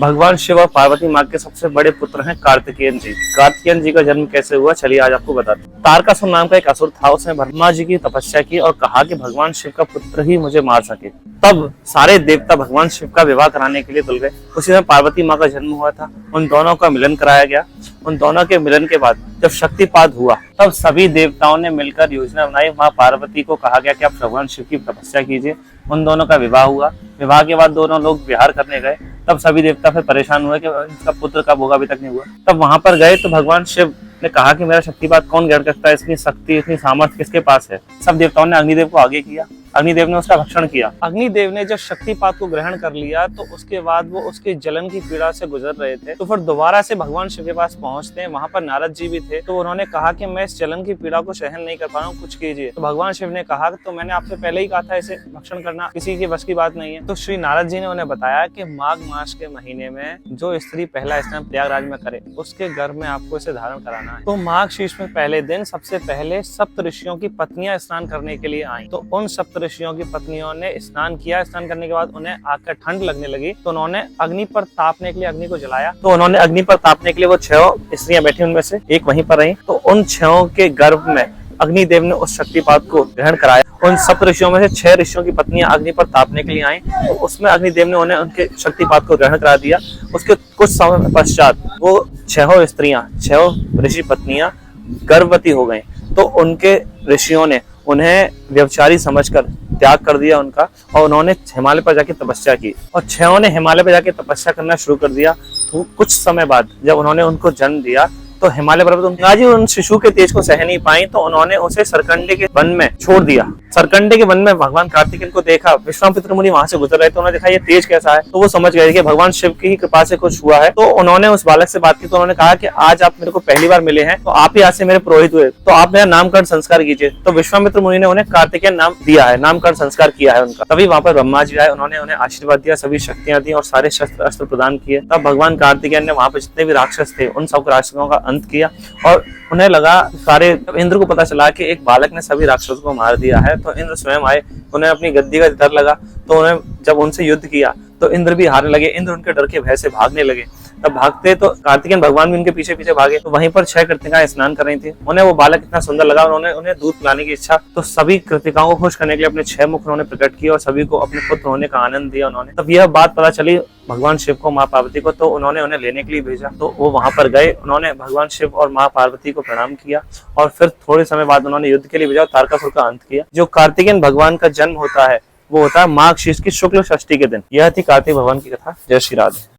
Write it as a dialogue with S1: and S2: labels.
S1: भगवान शिव और पार्वती माँ के सबसे बड़े पुत्र हैं कार्तिकेयन जी। कार्तिकेयन जी का जन्म कैसे हुआ, चलिए आज आपको बताते हैं। तारकासुर नाम का एक असुर था, उसने ब्रह्मा जी की तपस्या की और कहा कि भगवान शिव का पुत्र ही मुझे मार सके। तब सारे देवता भगवान शिव का विवाह कराने के लिए तुल गए। उसी में पार्वती माँ का जन्म हुआ था, उन दोनों का मिलन कराया गया। उन दोनों के मिलन के बाद जब शक्तिपात हुआ तब सभी देवताओं ने मिलकर योजना बनाई। माँ पार्वती को कहा गया कि आप भगवान शिव की तपस्या कीजिए। उन दोनों का विवाह हुआ। विवाह के बाद दोनों लोग विहार करने गए। तब सभी देवता फिर परेशान हुए कि इनका पुत्र कब होगा, अभी तक नहीं हुआ। तब वहां पर गए तो भगवान शिव ने कहा कि मेरा शक्तिपात कौन ग्रहण करता है, इतनी शक्ति इतनी सामर्थ्य किसके पास है। सब देवताओं ने अग्निदेव को आगे किया। अग्निदेव ने उसका भक्षण किया। अग्निदेव ने जब शक्तिपात को ग्रहण कर लिया तो उसके बाद वो उसके जलन की पीड़ा से गुजर रहे थे। तो फिर दोबारा से भगवान शिव के पास पहुंचते हैं। वहां पर नारद जी भी थे। तो उन्होंने कहा कि मैं इस जलन की पीड़ा को सहन नहीं कर पा रहा हूँ, कुछ कीजिए। तो भगवान शिव ने कहा तो मैंने आपसे पहले ही कहा था, इसे भक्षण करना किसी के बस की बात नहीं है। तो श्री नारद जी ने उन्हें बताया कि माघ मास के महीने में जो स्त्री पहला स्नान प्रयागराज में करे उसके गर्भ में आपको इसे धारण कराना है। तो माघ शीर्ष में पहले दिन सबसे पहले सप्त ऋषियों की पत्नियां स्नान करने के लिए आई। तो उन सप्त ऋषियों की पत्नियों ने स्नान किया। स्नान करने के बाद उन्हें आकर ठंड लगने लगी तो उन्होंने अग्नि पर तापने के लिए अग्नि को जलाया। तो उन्होंने अग्नि पर तापने के लिए वो 6 स्त्रियां बैठी, उनमें से एक वहीं पर रही। तो उन 6 के गर्भ में अग्निदेव ने उस शक्तिपात को ग्रहण कराया। उन सप्त ऋषियों में से 6 ऋषियों की पत्नियां अग्नि पर तापने के लिए आई। तो उसमें अग्निदेव ने उन्हें उनके शक्तिपात को ग्रहण करा दिया। उसके कुछ समय पश्चात वो 6 स्त्रियां, 6 ऋषि पत्नियां गर्भवती हो गईं। तो उनके ऋषियों ने उन्हें व्यभिचारी समझकर त्याग कर दिया उनका, और उन्होंने हिमालय पर जाके तपस्या की। और 6 ने हिमालय पर जाके तपस्या करना शुरू कर दिया। तो कुछ समय बाद जब उन्होंने उनको जन्म दिया तो हिमालय पर्वत उन शिशु के तेज को सह नहीं पाई। तो उन्होंने उसे सरकंडे के वन में छोड़ दिया। सरकंडे के वन में भगवान कार्तिकेयन को देखा। विश्वामित्र मुनि वहां से गुजर रहे तो उन्होंने देखा ये तेज कैसा है। तो वो समझ गए कि भगवान शिव की ही कृपा से कुछ हुआ है। तो उन्होंने उस बालक से बात की। तो उन्होंने कहा कि आज आप मेरे को पहली बार मिले हैं, तो आप ही आज से मेरे पुरोहित हुए, तो आप मेरा नामकरण संस्कार कीजिए। तो विश्वामित्र मुनि ने उन्हें कार्तिकेयन नाम दिया है, नामकरण संस्कार किया है उनका। तभी वहां पर ब्रह्मा जी आए, उन्होंने उन्हें आशीर्वाद दिया, सभी शक्तियां दी और सारे शस्त्र अस्त्र प्रदान किए। तब भगवान कार्तिकेयन ने वहां पर जितने भी राक्षस थे उन सब राक्षसों का अंत किया। और उन्हें लगा, सारे इंद्र को पता चला कि एक बालक ने सभी राक्षसों को मार दिया है। तो इंद्र स्वयं आए, उन्हें अपनी गद्दी का डर लगा। तो उन्हें जब उनसे युद्ध किया तो इंद्र भी हारने लगे। इंद्र उनके डर के भय से भागने लगे। तब भागते तो कार्तिकेयन भगवान भी उनके पीछे पीछे भागे। तो वहीं पर 6 कृतिकाएं स्नान कर रही थी। उन्हें वो बालक इतना सुंदर लगा, उन्होंने उन्हें दूध पिलाने की इच्छा। तो सभी कृतिकाओं को खुश करने के लिए अपने 6 मुख उन्होंने प्रकट किए और सभी को अपने पुत्र होने का आनंद दिया उन्होंने। तब यह बात पता चली भगवान शिव को, माँ पार्वती को। तो उन्होंने उन्हें लेने के लिए भेजा। तो वो वहां पर गए, उन्होंने भगवान शिव और माँ पार्वती को प्रणाम किया और फिर थोड़े समय बाद उन्होंने युद्ध के लिए भेजा और तारकासुर का अंत किया। जो कार्तिकेयन भगवान का जन्म होता है वो होता है माघ शीर्ष की शुक्ल षष्ठी के दिन। यह थी कार्तिक भगवान की कथा। जय श्री राधे।